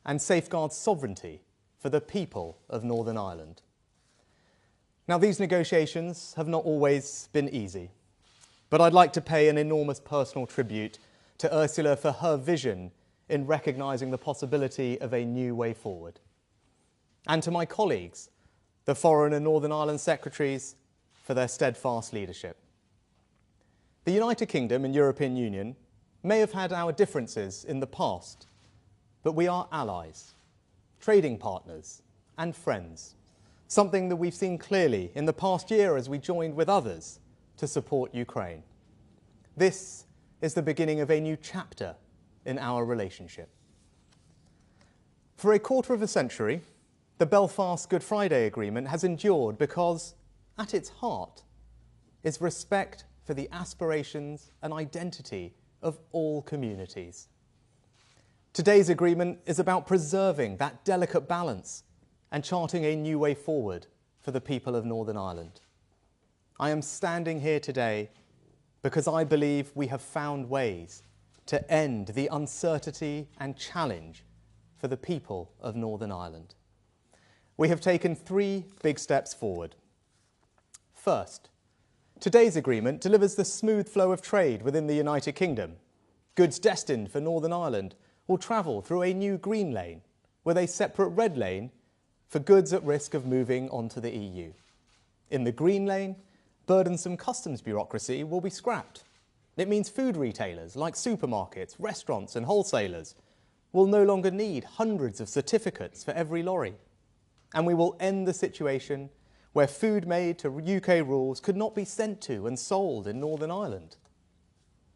and safeguards sovereignty for the people of Northern Ireland. Now, these negotiations have not always been easy, but I'd like to pay an enormous personal tribute to Ursula for her vision in recognising the possibility of a new way forward. And to my colleagues, the Foreign and Northern Ireland Secretaries, for their steadfast leadership. The United Kingdom and European Union may have had our differences in the past, but we are allies, trading partners and friends, something that we've seen clearly in the past year as we joined with others to support Ukraine. This is the beginning of a new chapter in our relationship. For a quarter of a century, the Belfast Good Friday Agreement has endured because, at its heart, is respect for the aspirations and identity of all communities. Today's agreement is about preserving that delicate balance and charting a new way forward for the people of Northern Ireland. I am standing here today because I believe we have found ways to end the uncertainty and challenge for the people of Northern Ireland. We have taken 3 big steps forward. First, today's agreement delivers the smooth flow of trade within the United Kingdom. Goods destined for Northern Ireland will travel through a new green lane with a separate red lane for goods at risk of moving onto the EU. In the green lane, burdensome customs bureaucracy will be scrapped. It means food retailers like supermarkets, restaurants and wholesalers will no longer need hundreds of certificates for every lorry. And we will end the situation where food made to UK rules could not be sent to and sold in Northern Ireland.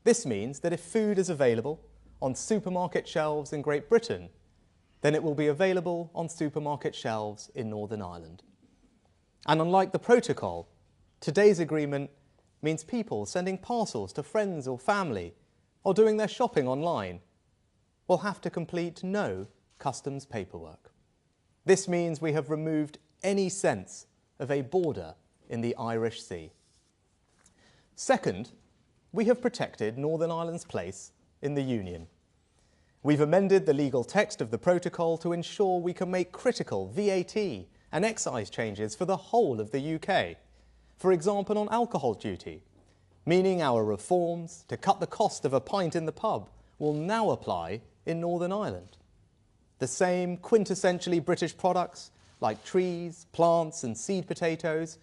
This means that if food is available on supermarket shelves in Great Britain, then it will be available on supermarket shelves in Northern Ireland. And unlike the protocol, today's agreement means people sending parcels to friends or family or doing their shopping online will have to complete no customs paperwork. This means we have removed any sense of a border in the Irish Sea. Second, we have protected Northern Ireland's place in the Union. We've amended the legal text of the protocol to ensure we can make critical VAT and excise changes for the whole of the UK, for example on alcohol duty, meaning our reforms to cut the cost of a pint in the pub will now apply in Northern Ireland. The same quintessentially British products like trees, plants and seed potatoes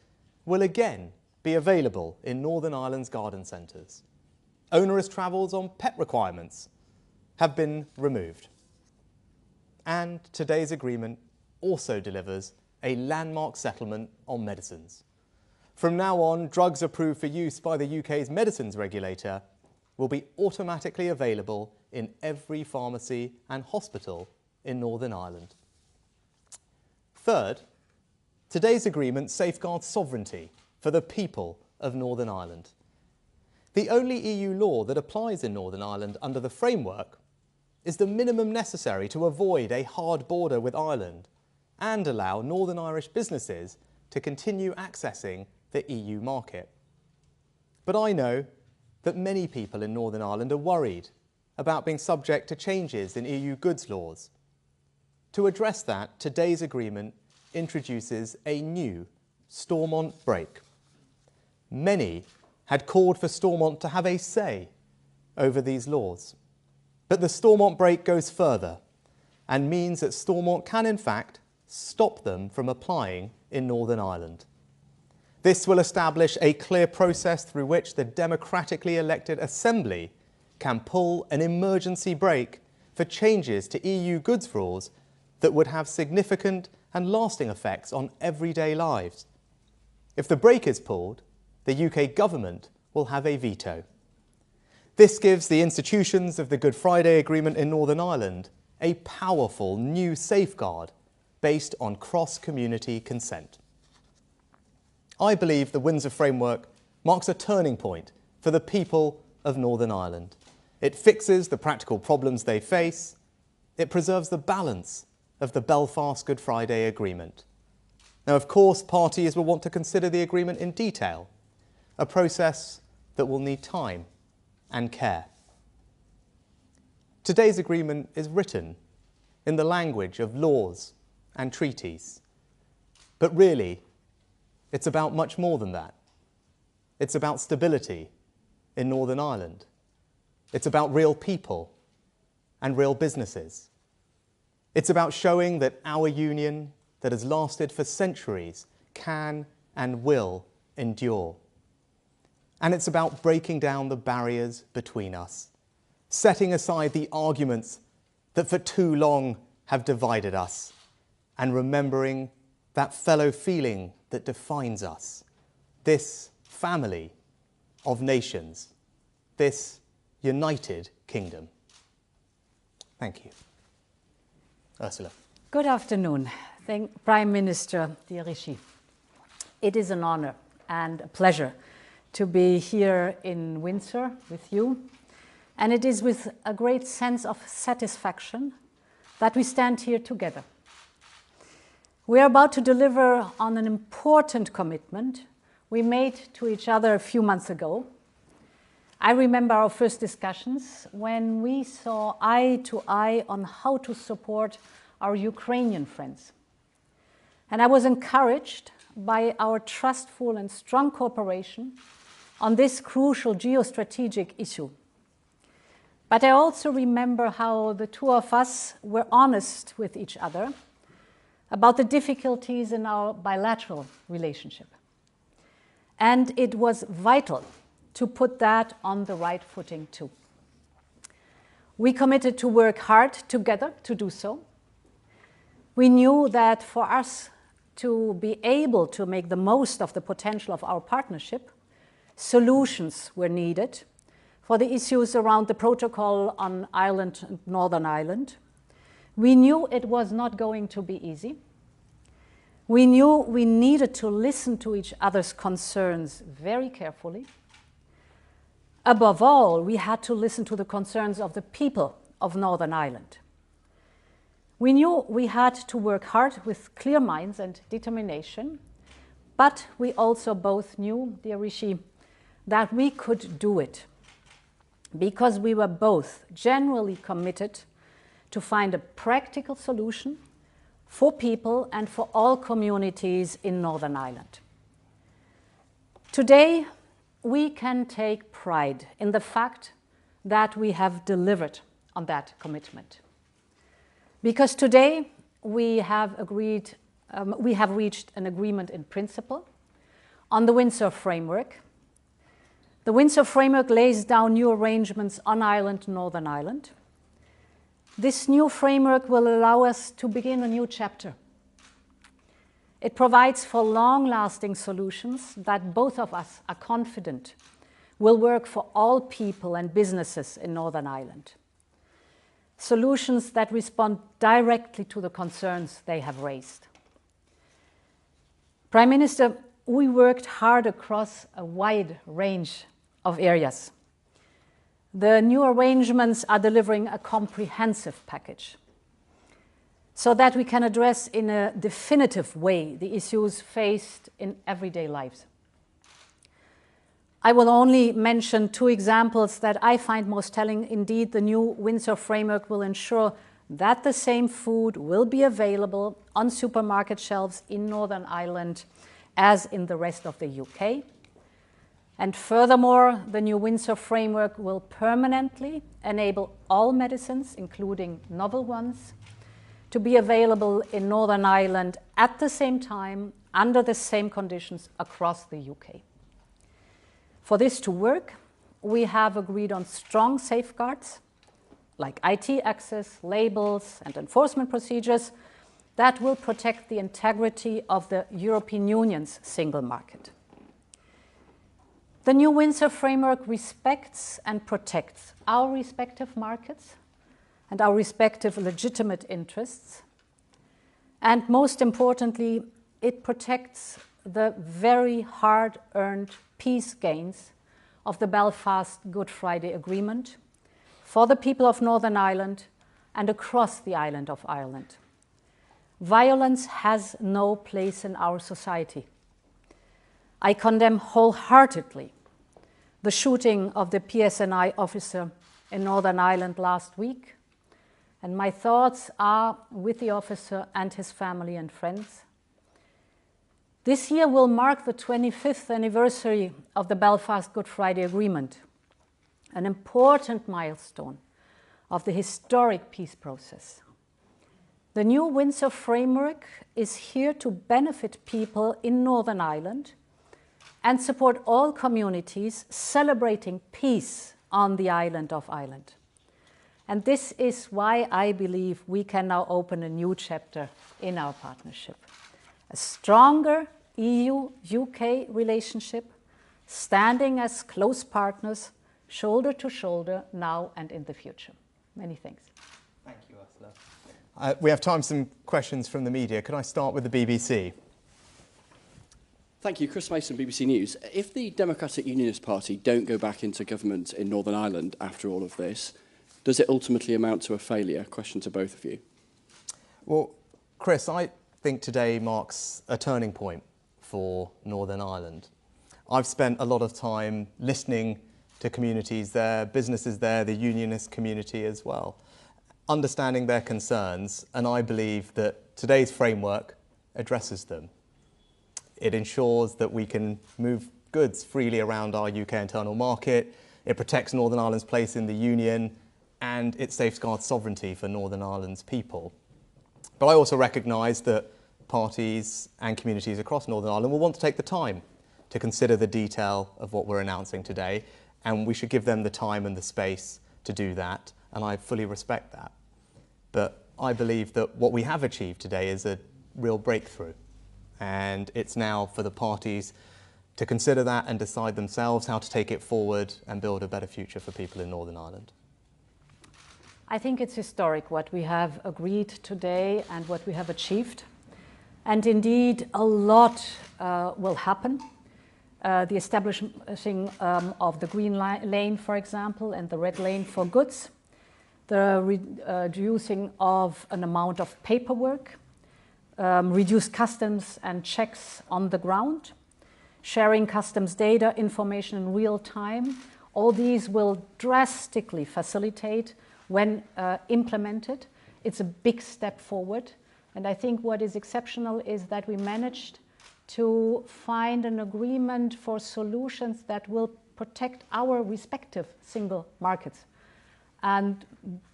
will again be available in Northern Ireland's garden centres. Onerous travels on pet requirements have been removed. And today's agreement also delivers a landmark settlement on medicines. From now on, drugs approved for use by the UK's medicines regulator will be automatically available in every pharmacy and hospital in Northern Ireland. Third, today's agreement safeguards sovereignty for the people of Northern Ireland. The only EU law that applies in Northern Ireland under the framework is the minimum necessary to avoid a hard border with Ireland and allow Northern Irish businesses to continue accessing the EU market. But I know that many people in Northern Ireland are worried about being subject to changes in EU goods laws. To address that, today's agreement introduces a new Stormont break. Many had called for Stormont to have a say over these laws. But the Stormont break goes further and means that Stormont can in fact stop them from applying in Northern Ireland. This will establish a clear process through which the democratically elected Assembly can pull an emergency brake for changes to EU goods rules that would have significant and lasting effects on everyday lives. If the brake is pulled, the UK government will have a veto. This gives the institutions of the Good Friday Agreement in Northern Ireland a powerful new safeguard based on cross-community consent. I believe the Windsor Framework marks a turning point for the people of Northern Ireland. It fixes the practical problems they face. It preserves the balance of the Belfast Good Friday Agreement. Now, of course, parties will want to consider the agreement in detail, a process that will need time and care. Today's agreement is written in the language of laws and treaties. But really, it's about much more than that. It's about stability in Northern Ireland. It's about real people and real businesses. It's about showing that our union, that has lasted for centuries, can and will endure. And it's about breaking down the barriers between us, setting aside the arguments that for too long have divided us, and remembering that fellow feeling that defines us, this family of nations, this united kingdom. Thank you. Ursula. Good afternoon. Prime Minister, dear Rishi. It is an honor and a pleasure to be here in Windsor with you. And it is with a great sense of satisfaction that we stand here together. We are about to deliver on an important commitment we made to each other a few months ago. I remember our first discussions when we saw eye to eye on how to support our Ukrainian friends. And I was encouraged by our trustful and strong cooperation on this crucial geostrategic issue. But I also remember how the two of us were honest with each other about the difficulties in our bilateral relationship. And it was vital to put that on the right footing too. We committed to work hard together to do so. We knew that for us to be able to make the most of the potential of our partnership, solutions were needed for the issues around the protocol on Ireland and Northern Ireland. We knew it was not going to be easy. We knew we needed to listen to each other's concerns very carefully. Above all, we had to listen to the concerns of the people of Northern Ireland. We knew we had to work hard with clear minds and determination, but we also both knew, dear Rishi, that we could do it because we were both genuinely committed to find a practical solution for people and for all communities in Northern Ireland. Today, we can take pride in the fact that we have delivered on that commitment. Because today we have reached an agreement in principle on the Windsor Framework. The Windsor Framework lays down new arrangements on Ireland and Northern Ireland. This new framework will allow us to begin a new chapter. It provides for long-lasting solutions that both of us are confident will work for all people and businesses in Northern Ireland. Solutions that respond directly to the concerns they have raised. Prime Minister, we worked hard across a wide range of areas. The new arrangements are delivering a comprehensive package so that we can address in a definitive way the issues faced in everyday lives. I will only mention two examples that I find most telling. Indeed, the new Windsor Framework will ensure that the same food will be available on supermarket shelves in Northern Ireland as in the rest of the UK. And furthermore, the new Windsor Framework will permanently enable all medicines, including novel ones, to be available in Northern Ireland at the same time, under the same conditions across the UK. For this to work, we have agreed on strong safeguards, like IT access, labels, and enforcement procedures that will protect the integrity of the European Union's single market. The new Windsor Framework respects and protects our respective markets and our respective legitimate interests. And most importantly, it protects the very hard-earned peace gains of the Belfast Good Friday Agreement for the people of Northern Ireland and across the island of Ireland. Violence has no place in our society. I condemn wholeheartedly the shooting of the PSNI officer in Northern Ireland last week, And my thoughts are with the officer and his family and friends. This year will mark the 25th anniversary of the Belfast Good Friday Agreement, an important milestone of the historic peace process. The new Windsor framework is here to benefit people in Northern Ireland and support all communities celebrating peace on the island of Ireland. And this is why I believe we can now open a new chapter in our partnership. A stronger EU-UK relationship, standing as close partners, shoulder to shoulder, now and in the future. Many thanks. Thank you, Ursula. We have time for some questions from the media. Could I start with the BBC? Thank you. Chris Mason, BBC News. If the Democratic Unionist Party don't go back into government in Northern Ireland after all of this, does it ultimately amount to a failure? Question to both of you. Well, Chris, I think today marks a turning point for Northern Ireland. I've spent a lot of time listening to communities there, businesses there, the unionist community as well, understanding their concerns, and I believe that today's framework addresses them. It ensures that we can move goods freely around our UK internal market, it protects Northern Ireland's place in the Union, and it safeguards sovereignty for Northern Ireland's people. But I also recognise that parties and communities across Northern Ireland will want to take the time to consider the detail of what we're announcing today, and we should give them the time and the space to do that, and I fully respect that. But I believe that what we have achieved today is a real breakthrough, and it's now for the parties to consider that and decide themselves how to take it forward and build a better future for people in Northern Ireland. I think it's historic what we have agreed today and what we have achieved. And indeed, a lot will happen. The establishing of the green lane, for example, and the red lane for goods, the reducing of an amount of paperwork, reduced customs and checks on the ground, sharing customs data, information in real time. All these will drastically facilitate when implemented. It's a big step forward. And I think what is exceptional is that we managed to find an agreement for solutions that will protect our respective single markets. And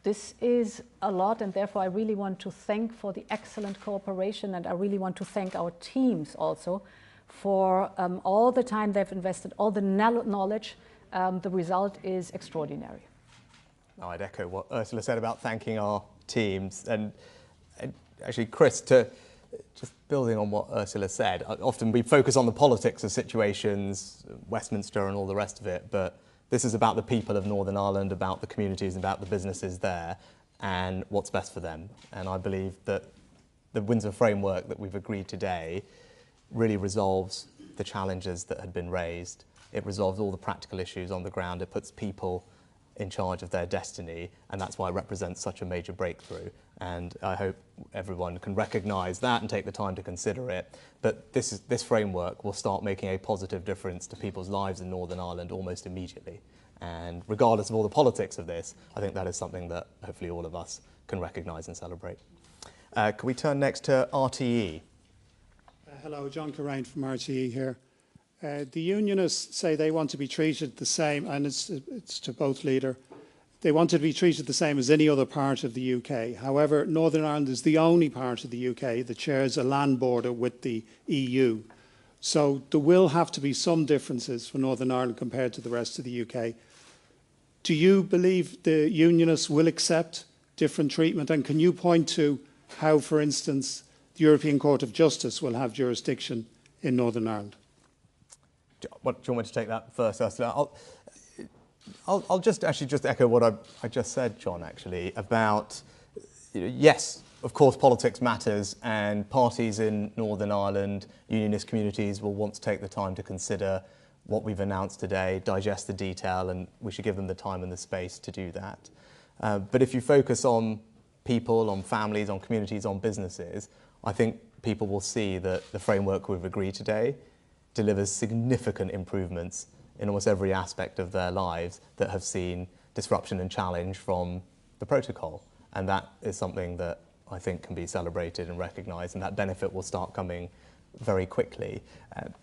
this is a lot, and therefore I really want to thank for the excellent cooperation, and I really want to thank our teams also for all the time they've invested, all the knowledge. The result is extraordinary. I'd echo what Ursula said about thanking our teams, and actually, Chris, to just building on what Ursula said, often we focus on the politics of situations, Westminster and all the rest of it, but this is about the people of Northern Ireland, about the communities, about the businesses there, and what's best for them. And I believe that the Windsor framework that we've agreed today really resolves the challenges that had been raised. It resolves all the practical issues on the ground. It puts people in charge of their destiny, and that's why it represents such a major breakthrough. And I hope everyone can recognise that and take the time to consider it. But this framework will start making a positive difference to people's lives in Northern Ireland almost immediately. And regardless of all the politics of this, I think that is something that hopefully all of us can recognise and celebrate. Can we turn next to RTE? Hello, John Carrain from RTE here. The unionists say they want to be treated the same, and it's to both leader. They want to be treated the same as any other part of the UK. However, Northern Ireland is the only part of the UK that shares a land border with the EU. So there will have to be some differences for Northern Ireland compared to the rest of the UK. Do you believe the unionists will accept different treatment? And can you point to how, for instance, the European Court of Justice will have jurisdiction in Northern Ireland? Do you want me to take that first, Ursula? I'll just echo what I just said, John, actually, about, yes, of course, politics matters, and parties in Northern Ireland, unionist communities will want to take the time to consider what we've announced today, digest the detail, and we should give them the time and the space to do that. But if you focus on people, on families, on communities, on businesses, I think people will see that the framework we've agreed today delivers significant improvements in almost every aspect of their lives that have seen disruption and challenge from the protocol. And that is something that I think can be celebrated and recognised, and that benefit will start coming very quickly.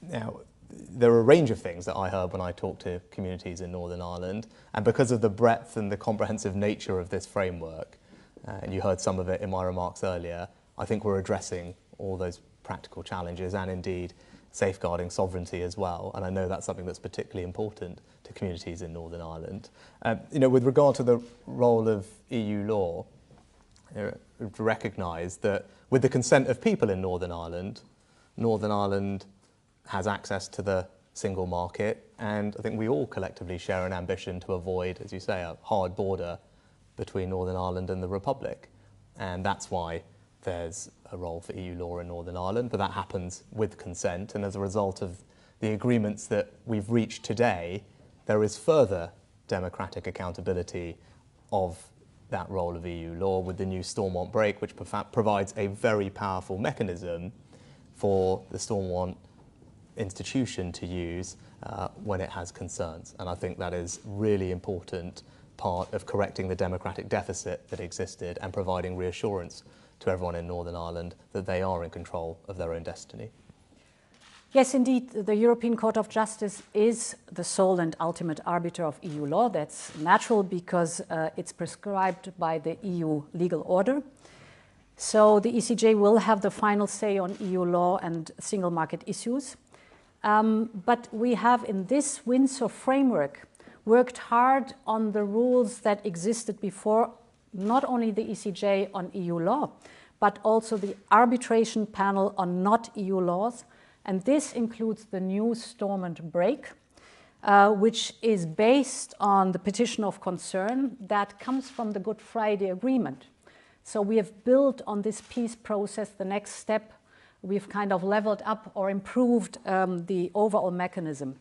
Now, there are a range of things that I heard when I talked to communities in Northern Ireland, and because of the breadth and the comprehensive nature of this framework, and you heard some of it in my remarks earlier, I think we're addressing all those practical challenges and indeed safeguarding sovereignty as well. And I know that's something that's particularly important to communities in Northern Ireland. With regard to the role of EU law, to recognise that with the consent of people in Northern Ireland has access to the single market, and I think we all collectively share an ambition to avoid, as you say, a hard border between Northern Ireland and the Republic. And that's why there's a role for EU law in Northern Ireland, but that happens with consent, and as a result of the agreements that we've reached today, there is further democratic accountability of that role of EU law with the new Stormont break, which provides a very powerful mechanism for the Stormont institution to use when it has concerns. And I think that is really important part of correcting the democratic deficit that existed and providing reassurance to everyone in Northern Ireland that they are in control of their own destiny. Yes, indeed, the European Court of Justice is the sole and ultimate arbiter of EU law. That's natural because it's prescribed by the EU legal order. So the ECJ will have the final say on EU law and single market issues. But we have in this Windsor framework worked hard on the rules that existed before, not only the ECJ on EU law, but also the arbitration panel on not EU laws. And this includes the new Stormont break, which is based on the petition of concern that comes from the Good Friday Agreement. So we have built on this peace process the next step. We've kind of leveled up or improved the overall mechanism.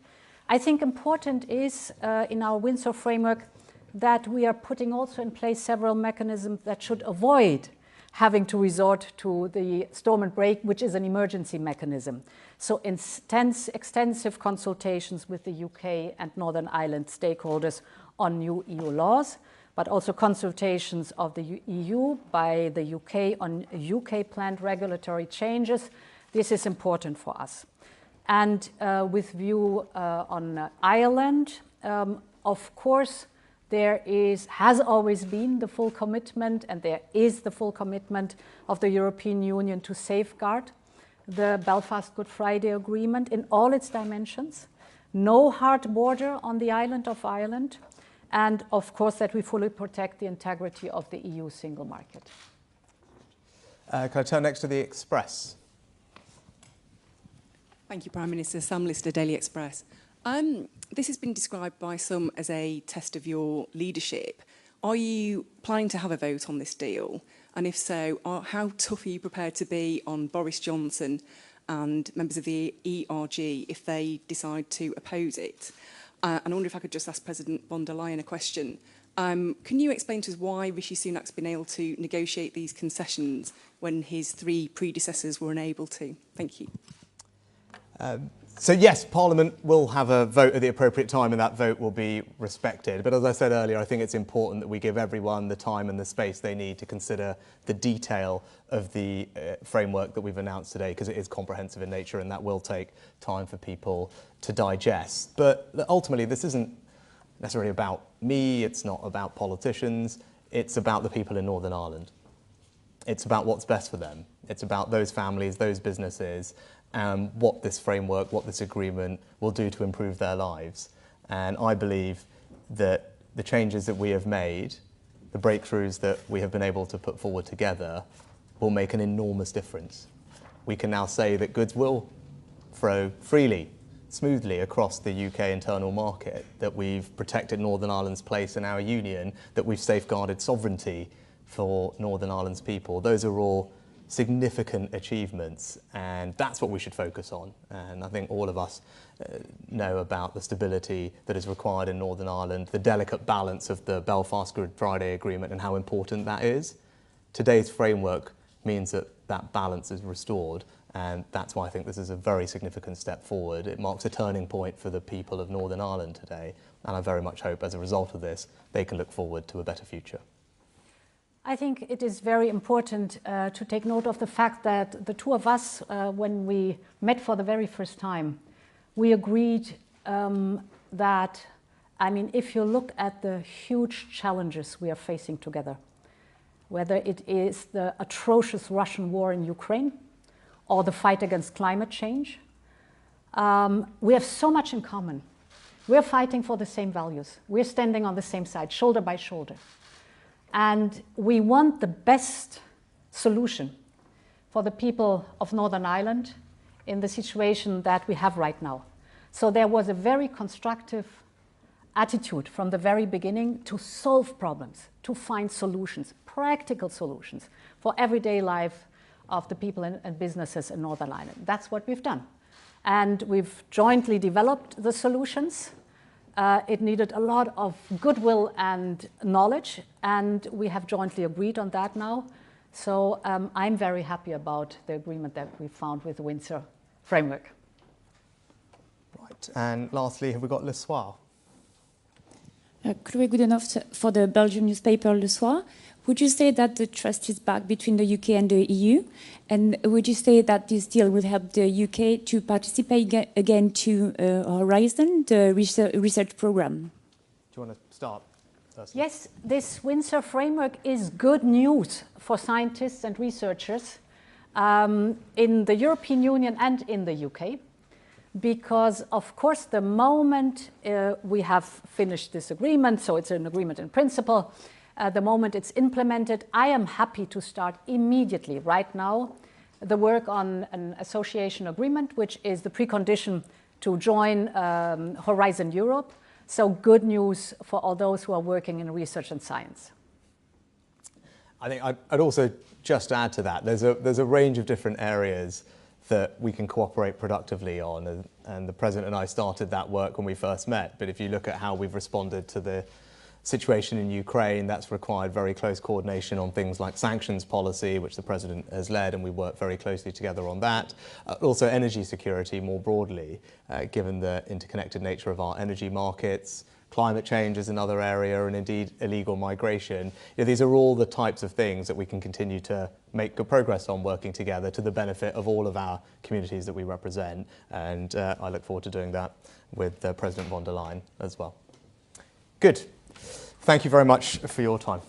I think important is in our Windsor framework that we are putting also in place several mechanisms that should avoid having to resort to the Stormont break, which is an emergency mechanism. So extensive consultations with the UK and Northern Ireland stakeholders on new EU laws, but also consultations of the EU by the UK on UK planned regulatory changes. This is important for us. And with view on Ireland, of course, there has always been the full commitment, and there is the full commitment of the European Union to safeguard the Belfast Good Friday Agreement in all its dimensions. No hard border on the island of Ireland, and of course that we fully protect the integrity of the EU single market. Can I turn next to the Express? Thank you, Prime Minister. Sam Lister, Daily Express. This has been described by some as a test of your leadership. Are you planning to have a vote on this deal? And if so, how tough are you prepared to be on Boris Johnson and members of the ERG if they decide to oppose it? And I wonder if I could just ask President von der Leyen a question. Can you explain to us why Rishi Sunak's been able to negotiate these concessions when his three predecessors were unable to? Thank you. So yes, Parliament will have a vote at the appropriate time, and that vote will be respected. But as I said earlier, I think it's important that we give everyone the time and the space they need to consider the detail of the framework that we've announced today, because it is comprehensive in nature and that will take time for people to digest. But ultimately, this isn't necessarily about me, it's not about politicians, it's about the people in Northern Ireland. It's about what's best for them. It's about those families, those businesses, what this framework, what this agreement will do to improve their lives. And I believe that the changes that we have made, the breakthroughs that we have been able to put forward together, will make an enormous difference. We can now say that goods will flow freely, smoothly across the UK internal market, that we've protected Northern Ireland's place in our union, that we've safeguarded sovereignty for Northern Ireland's people. Those are all significant achievements, and that's what we should focus on. And I think all of us know about the stability that is required in Northern Ireland, the delicate balance of the Belfast Good Friday Agreement and how important that is. Today's framework means that that balance is restored, and that's why I think this is a very significant step forward. It marks a turning point for the people of Northern Ireland today, and I very much hope as a result of this they can look forward to a better future. I think it is very important to take note of the fact that the two of us, when we met for the very first time, we agreed that, I mean, if you look at the huge challenges we are facing together, whether it is the atrocious Russian war in Ukraine or the fight against climate change, we have so much in common. We're fighting for the same values. We're standing on the same side, shoulder by shoulder. And we want the best solution for the people of Northern Ireland in the situation that we have right now. So there was a very constructive attitude from the very beginning to solve problems, to find solutions, practical solutions for everyday life of the people and businesses in Northern Ireland. That's what we've done. And we've jointly developed the solutions. It needed a lot of goodwill and knowledge, and we have jointly agreed on that now. So I'm very happy about the agreement that we found with the Windsor framework. Right, and lastly, have we got Le Soir? Chloé Goodenough for the Belgian newspaper Le Soir. Would you say that the trust is back between the UK and the EU? And would you say that this deal will help the UK to participate again to Horizon, the research program? Do you want to start? Ursula? Yes, this Windsor framework is good news for scientists and researchers in the European Union and in the UK. Because, of course, the moment we have finished this agreement, so it's an agreement in principle, the moment it's implemented, I am happy to start immediately, right now, the work on an association agreement, which is the precondition to join Horizon Europe. So good news for all those who are working in research and science. I think I'd also just add to that, there's a range of different areas that we can cooperate productively on, and the President and I started that work when we first met. But if you look at how we've responded to the situation in Ukraine, that's required very close coordination on things like sanctions policy, which the President has led, and we work very closely together on that. Also energy security more broadly, given the interconnected nature of our energy markets. Climate change is another area, and indeed illegal migration. You know, these are all the types of things that we can continue to make good progress on working together to the benefit of all of our communities that we represent. And I look forward to doing that with President von der Leyen as well. Good. Thank you very much for your time.